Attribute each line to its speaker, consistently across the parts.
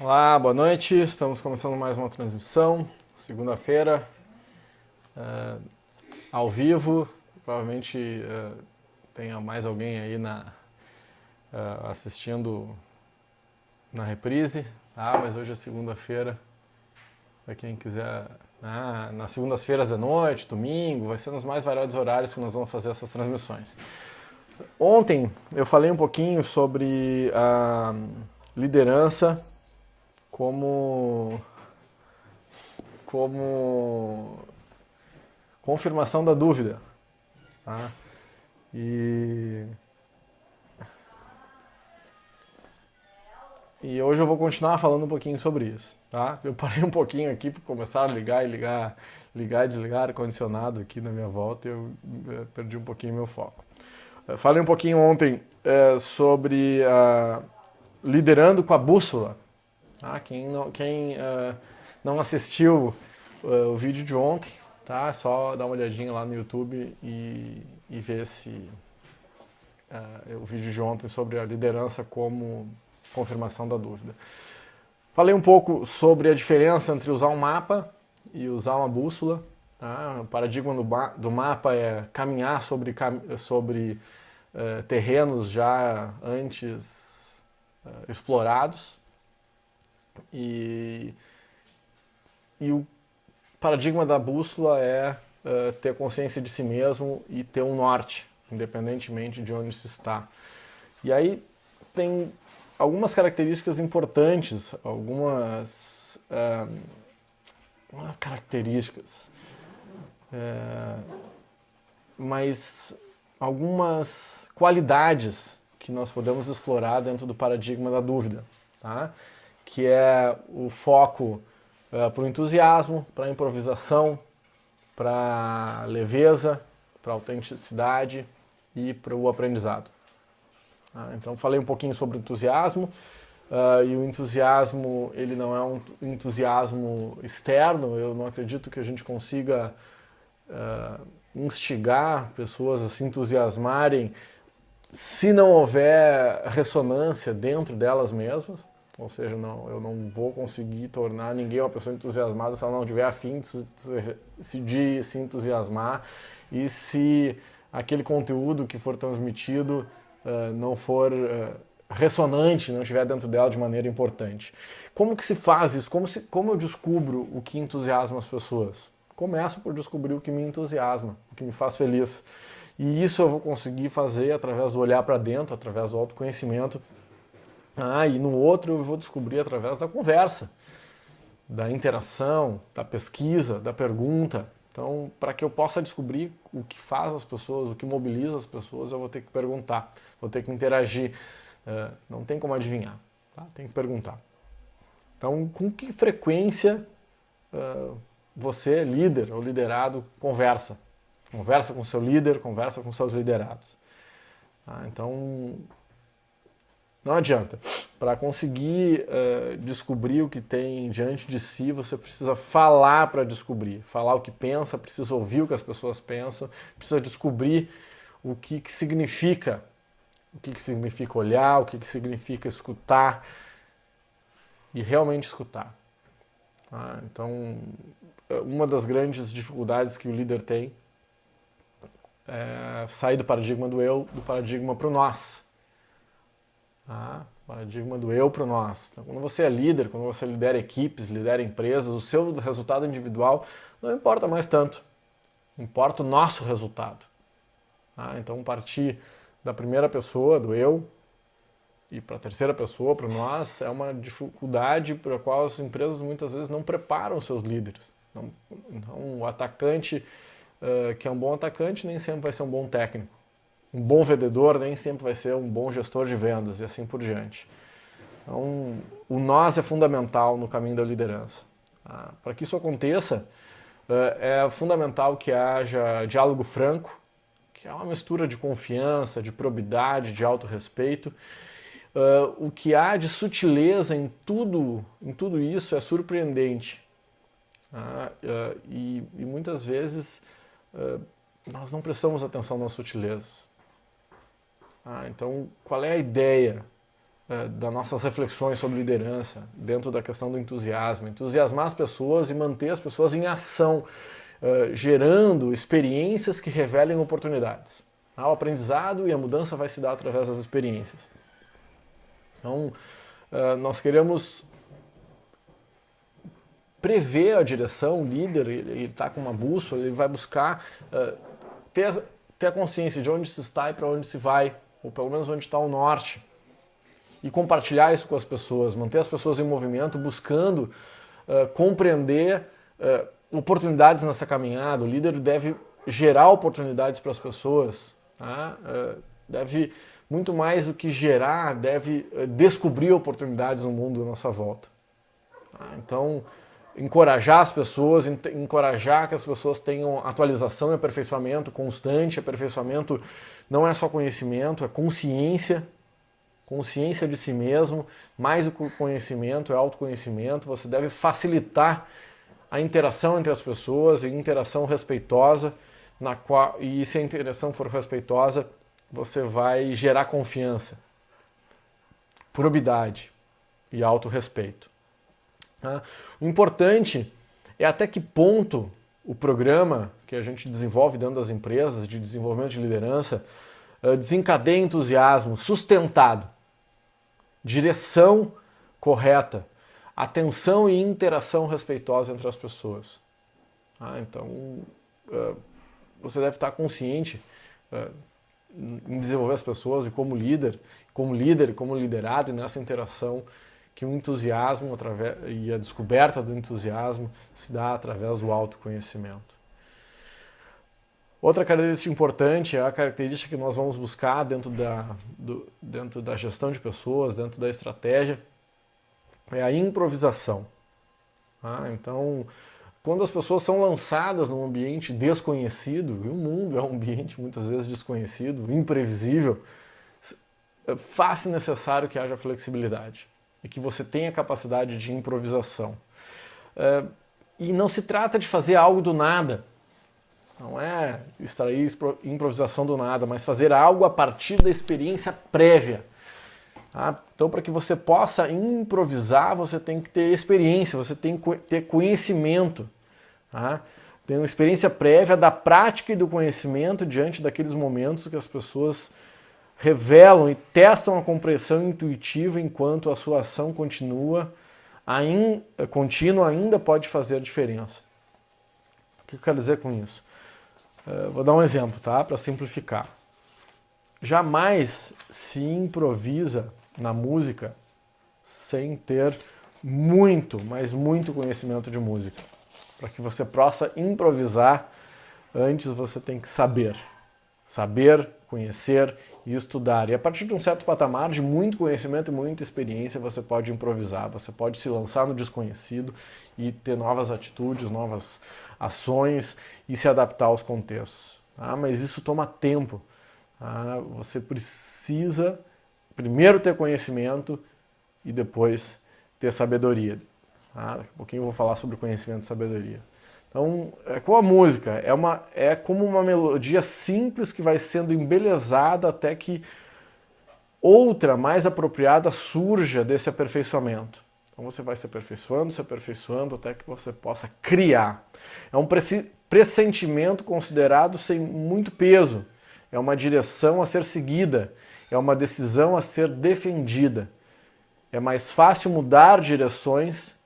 Speaker 1: Olá, boa noite. Estamos começando mais uma transmissão, segunda-feira, ao vivo. Provavelmente tenha mais alguém aí assistindo na reprise, tá? Mas hoje é segunda-feira, para quem quiser, nas segundas-feiras à noite, domingo, vai ser nos mais variados horários que nós vamos fazer essas transmissões. Ontem eu falei um pouquinho sobre a liderança como confirmação da dúvida. Tá? E hoje eu vou continuar falando um pouquinho sobre isso. Tá? Eu parei um pouquinho aqui para começar a ligar e desligar ar-condicionado aqui na minha volta e eu perdi um pouquinho meu foco. Eu falei um pouquinho ontem sobre liderando com a bússola. Tá? Quem não assistiu o vídeo de ontem, tá? É só dar uma olhadinha lá no YouTube e ver o vídeo de ontem sobre a liderança como confirmação da dúvida. Falei um pouco sobre a diferença entre usar um mapa e usar uma bússola. Tá? O paradigma do mapa é caminhar sobre terrenos já antes explorados. E o paradigma da bússola é ter consciência de si mesmo e ter um norte, independentemente de onde se está. E aí tem algumas características importantes, mas algumas qualidades que nós podemos explorar dentro do paradigma da dúvida, tá? Que é o foco para o entusiasmo, para a improvisação, para a leveza, para a autenticidade e para o aprendizado. Então falei um pouquinho sobre o entusiasmo, e o entusiasmo ele não é um entusiasmo externo. Eu não acredito que a gente consiga instigar pessoas a se entusiasmarem se não houver ressonância dentro delas mesmas. Ou seja, eu não vou conseguir tornar ninguém uma pessoa entusiasmada se ela não tiver afim de se entusiasmar e se aquele conteúdo que for transmitido não for ressonante, não estiver dentro dela de maneira importante. Como que se faz isso? Como eu descubro o que entusiasma as pessoas? Começo por descobrir o que me entusiasma, o que me faz feliz. E isso eu vou conseguir fazer através do olhar para dentro, através do autoconhecimento. E no outro eu vou descobrir através da conversa, da interação, da pesquisa, da pergunta. Então, para que eu possa descobrir o que faz as pessoas, o que mobiliza as pessoas, eu vou ter que perguntar, vou ter que interagir. Não tem como adivinhar, tá? Tem que perguntar. Então, com que frequência você, líder ou liderado, conversa? Conversa com seu líder, conversa com seus liderados. Então, não adianta. Para conseguir descobrir o que tem diante de si, você precisa falar para descobrir. Falar o que pensa, precisa ouvir o que as pessoas pensam, precisa descobrir o que significa. O que significa olhar, o que significa escutar e realmente escutar. Então, uma das grandes dificuldades que o líder tem é sair do paradigma do eu, do paradigma para o nós. Paradigma do eu para o nós. Então, quando você é líder, quando você lidera equipes, lidera empresas, o seu resultado individual não importa mais tanto. Importa o nosso resultado. Então, partir da primeira pessoa, do eu, e para a terceira pessoa, para o nós, é uma dificuldade para a qual as empresas muitas vezes não preparam seus líderes. Então, o atacante, que é um bom atacante, nem sempre vai ser um bom técnico. Um bom vendedor nem sempre vai ser um bom gestor de vendas e assim por diante. Então, o nós é fundamental no caminho da liderança. Para que isso aconteça, é fundamental que haja diálogo franco, que é uma mistura de confiança, de probidade, de autorrespeito. O que há de sutileza em tudo isso é surpreendente. E muitas vezes nós não prestamos atenção nas sutilezas. Então, qual é a ideia das nossas reflexões sobre liderança, dentro da questão do entusiasmo. Entusiasmar as pessoas e manter as pessoas em ação, gerando experiências que revelem oportunidades. O aprendizado e a mudança vai se dar através das experiências. Então, nós queremos prever a direção. O líder, ele está com uma bússola, ele vai buscar ter a consciência de onde se está e para onde se vai, ou pelo menos onde está o norte, e compartilhar isso com as pessoas, manter as pessoas em movimento, buscando compreender oportunidades nessa caminhada. O líder deve gerar oportunidades para as pessoas, tá? Deve, muito mais do que gerar, deve descobrir oportunidades no mundo à nossa volta. Então, encorajar as pessoas, encorajar que as pessoas tenham atualização e aperfeiçoamento constante. Aperfeiçoamento não é só conhecimento, é consciência de si mesmo. Mais do que conhecimento, é autoconhecimento. Você deve facilitar a interação entre as pessoas, e interação respeitosa, e se a interação for respeitosa, você vai gerar confiança, probidade e autorrespeito. O importante é até que ponto o programa que a gente desenvolve dentro das empresas de desenvolvimento de liderança desencadeia entusiasmo sustentado, direção correta, atenção e interação respeitosa entre as pessoas. Então, você deve estar consciente em desenvolver as pessoas e como líder, como liderado, e nessa interação, que o entusiasmo e a descoberta do entusiasmo se dá através do autoconhecimento. Outra característica importante é a característica que nós vamos buscar dentro da gestão de pessoas, dentro da estratégia, é a improvisação. Então, quando as pessoas são lançadas num ambiente desconhecido, e o mundo é um ambiente muitas vezes desconhecido, imprevisível, faz-se necessário que haja flexibilidade e que você tenha capacidade de improvisação. E não se trata de fazer algo do nada, não é extrair improvisação do nada, mas fazer algo a partir da experiência prévia. Então, para que você possa improvisar, você tem que ter experiência, você tem que ter conhecimento. Tem uma experiência prévia da prática e do conhecimento diante daqueles momentos que as pessoas revelam e testam a compreensão intuitiva, enquanto a sua ação contínua ainda pode fazer diferença. O que eu quero dizer com isso? Vou dar um exemplo, tá? Para simplificar. Jamais se improvisa na música sem ter muito, mas muito conhecimento de música. Para que você possa improvisar, antes você tem que saber, conhecer e estudar. E a partir de um certo patamar de muito conhecimento e muita experiência, você pode improvisar, você pode se lançar no desconhecido e ter novas atitudes, novas ações e se adaptar aos contextos. Mas isso toma tempo. Você precisa primeiro ter conhecimento e depois ter sabedoria. Daqui a pouquinho eu vou falar sobre conhecimento e sabedoria. Então, é como a música, é como uma melodia simples que vai sendo embelezada até que outra mais apropriada surja desse aperfeiçoamento. Então você vai se aperfeiçoando até que você possa criar. É um pressentimento considerado sem muito peso. É uma direção a ser seguida. É uma decisão a ser defendida. É mais fácil mudar direções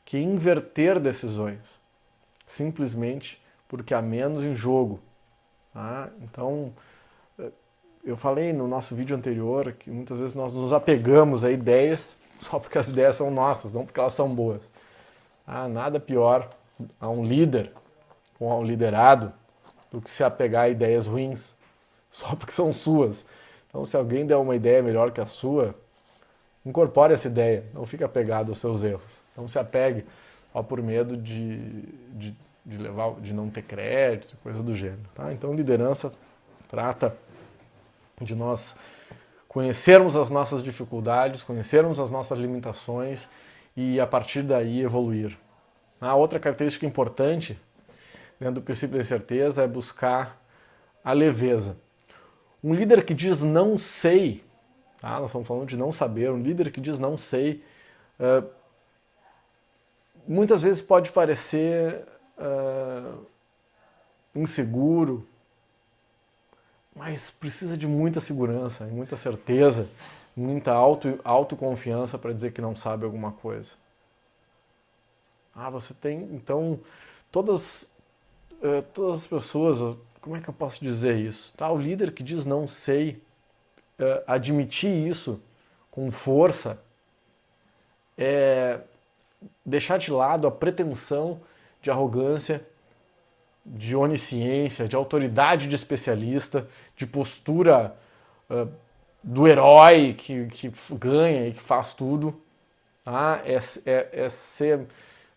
Speaker 1: que inverter decisões, simplesmente porque há menos em jogo. Então, eu falei no nosso vídeo anterior que muitas vezes nós nos apegamos a ideias só porque as ideias são nossas, não porque elas são boas. Nada pior a um líder ou a um liderado do que se apegar a ideias ruins só porque são suas. Então, se alguém der uma ideia melhor que a sua, incorpore essa ideia, não fique apegado aos seus erros. Não se apegue por medo de não ter crédito, coisa do gênero. Então, liderança trata de nós conhecermos as nossas dificuldades, conhecermos as nossas limitações e, a partir daí, evoluir. Outra característica importante dentro do princípio da incerteza é buscar a leveza. Um líder que diz não sei, Tá? Nós estamos falando de não saber. Um líder que diz não sei, muitas vezes pode parecer inseguro, mas precisa de muita segurança, muita certeza, muita autoconfiança para dizer que não sabe alguma coisa. Você tem, então, todas as pessoas, como é que eu posso dizer isso? O líder que diz não sei, admitir isso com força, deixar de lado a pretensão de arrogância, de onisciência, de autoridade de especialista, de postura do herói que ganha e que faz tudo. É ser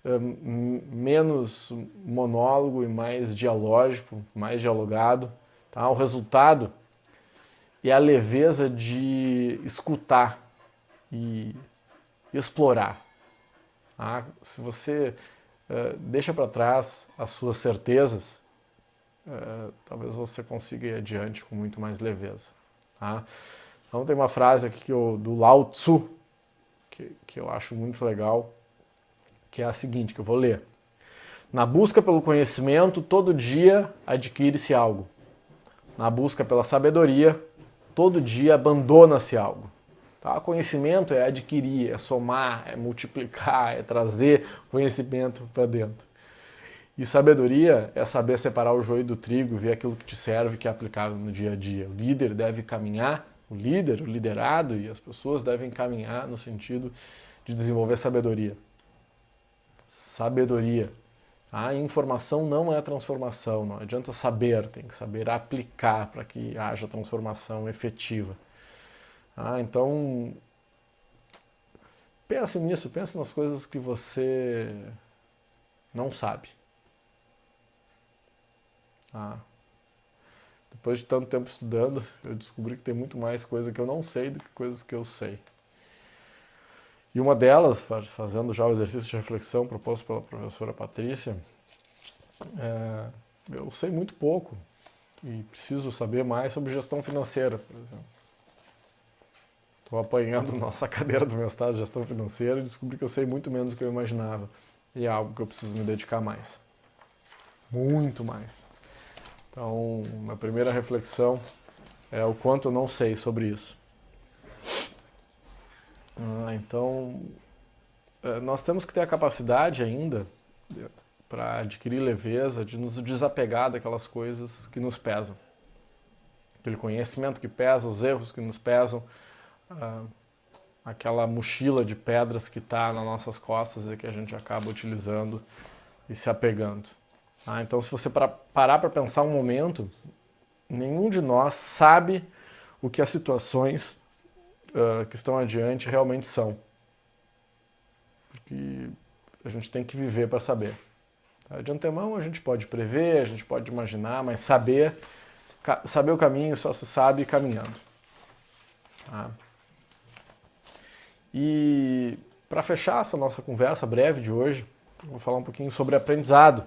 Speaker 1: menos monólogo e mais dialógico, mais dialogado. O resultado é a leveza de escutar e explorar. Se você deixa para trás as suas certezas, talvez você consiga ir adiante com muito mais leveza. Então tem uma frase aqui do Lao Tzu, que eu acho muito legal, que é a seguinte, que eu vou ler. Na busca pelo conhecimento, todo dia adquire-se algo. Na busca pela sabedoria, todo dia abandona-se algo. Conhecimento é adquirir, é somar, é multiplicar, é trazer conhecimento para dentro. E sabedoria é saber separar o joio do trigo, ver aquilo que te serve, que é aplicável no dia a dia. O líder deve caminhar, o liderado e as pessoas devem caminhar no sentido de desenvolver sabedoria. Sabedoria. A informação não é transformação, não adianta saber, tem que saber aplicar para que haja transformação efetiva. Então, pense nisso, pense nas coisas que você não sabe. Depois de tanto tempo estudando, eu descobri que tem muito mais coisa que eu não sei do que coisas que eu sei. E uma delas, fazendo já o exercício de reflexão proposto pela professora Patrícia, eu sei muito pouco e preciso saber mais sobre gestão financeira, por exemplo. Estou apanhando nossa cadeira do meu estado de gestão financeira e descobri que eu sei muito menos do que eu imaginava. E é algo que eu preciso me dedicar mais. Muito mais. Então, minha primeira reflexão é o quanto eu não sei sobre isso. Então, nós temos que ter a capacidade ainda, para adquirir leveza, de nos desapegar daquelas coisas que nos pesam. Aquele conhecimento que pesa, os erros que nos pesam, aquela mochila de pedras que está nas nossas costas e que a gente acaba utilizando e se apegando. Então, se você parar para pensar um momento, nenhum de nós sabe o que as situações que estão adiante realmente são. Porque a gente tem que viver para saber. De antemão a gente pode prever, a gente pode imaginar, mas saber o caminho só se sabe caminhando. E para fechar essa nossa conversa breve de hoje, eu vou falar um pouquinho sobre aprendizado.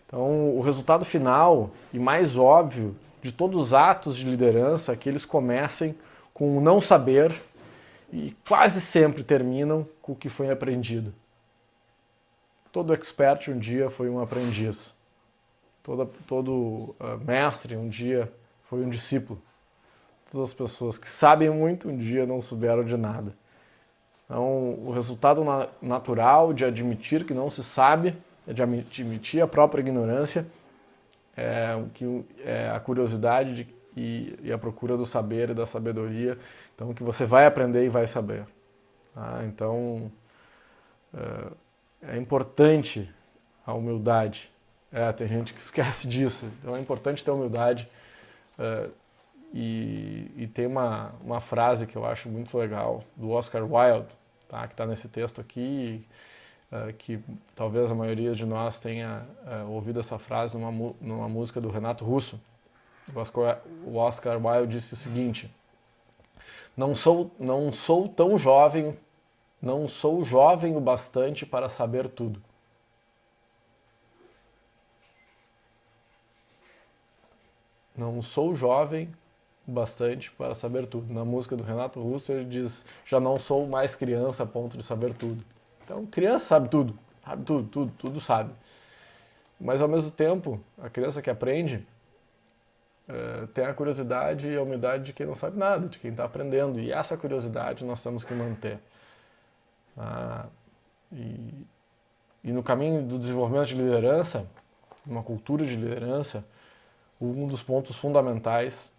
Speaker 1: Então, o resultado final e mais óbvio de todos os atos de liderança é que eles comecem com o não saber e quase sempre terminam com o que foi aprendido. Todo expert um dia foi um aprendiz. Todo mestre um dia foi um discípulo. Todas as pessoas que sabem muito um dia não souberam de nada. Então, o resultado natural de admitir que não se sabe, de admitir a própria ignorância, é a curiosidade e a procura do saber e da sabedoria. Então, que você vai aprender e vai saber. Então, é importante a humildade. Tem gente que esquece disso. Então, é importante ter humildade. E tem uma frase que eu acho muito legal, do Oscar Wilde, que está nesse texto aqui, que talvez a maioria de nós tenha ouvido essa frase numa música do Renato Russo. O Oscar Wilde disse o seguinte: não sou tão jovem, não sou jovem o bastante para saber tudo. Não sou jovem bastante para saber tudo. Na música do Renato Russo ele diz: já não sou mais criança a ponto de saber tudo. Então, criança sabe tudo, tudo sabe. Mas ao mesmo tempo, a criança que aprende tem a curiosidade e a humildade de quem não sabe nada, de quem está aprendendo. E essa curiosidade nós temos que manter. E no caminho do desenvolvimento de liderança, uma cultura de liderança, um dos pontos fundamentais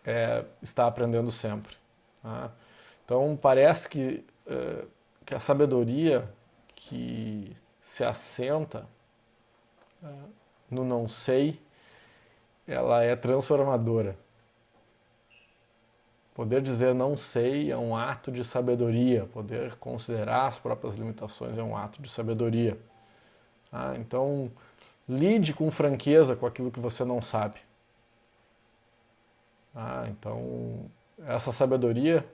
Speaker 1: é estar aprendendo sempre. Então parece que a sabedoria que se assenta no não sei, ela é transformadora. Poder dizer não sei é um ato de sabedoria. Poder considerar as próprias limitações é um ato de sabedoria. Então, lide com franqueza com aquilo que você não sabe. Então, essa sabedoria,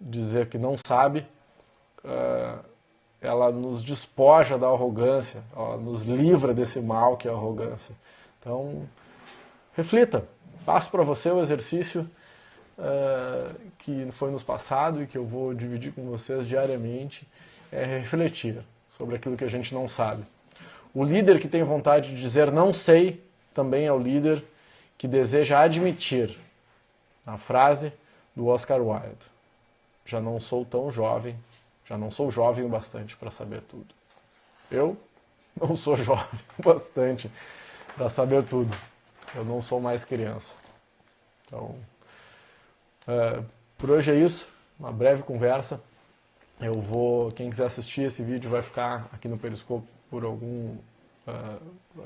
Speaker 1: dizer que não sabe, ela nos despoja da arrogância, ela nos livra desse mal que é a arrogância. Então, reflita. Passo para você o exercício que foi nos passado e que eu vou dividir com vocês diariamente, é refletir sobre aquilo que a gente não sabe. O líder que tem vontade de dizer não sei também é o líder que deseja admitir a frase do Oscar Wilde: já não sou tão jovem, já não sou jovem o bastante para saber tudo. Eu não sou jovem o bastante para saber tudo. Eu não sou mais criança. Então, por hoje é isso, uma breve conversa. Quem quiser assistir esse vídeo vai ficar aqui no Periscope por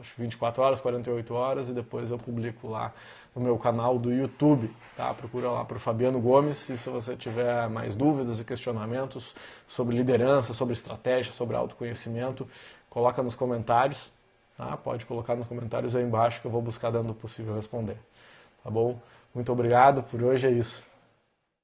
Speaker 1: acho que 24 horas, 48 horas, e depois eu publico lá no meu canal do YouTube, tá? Procura lá por Fabiano Gomes, e se você tiver mais dúvidas e questionamentos sobre liderança, sobre estratégia, sobre autoconhecimento, coloca nos comentários, tá? Pode colocar nos comentários aí embaixo que eu vou buscar dando o possível responder, tá bom? Muito obrigado, por hoje é isso.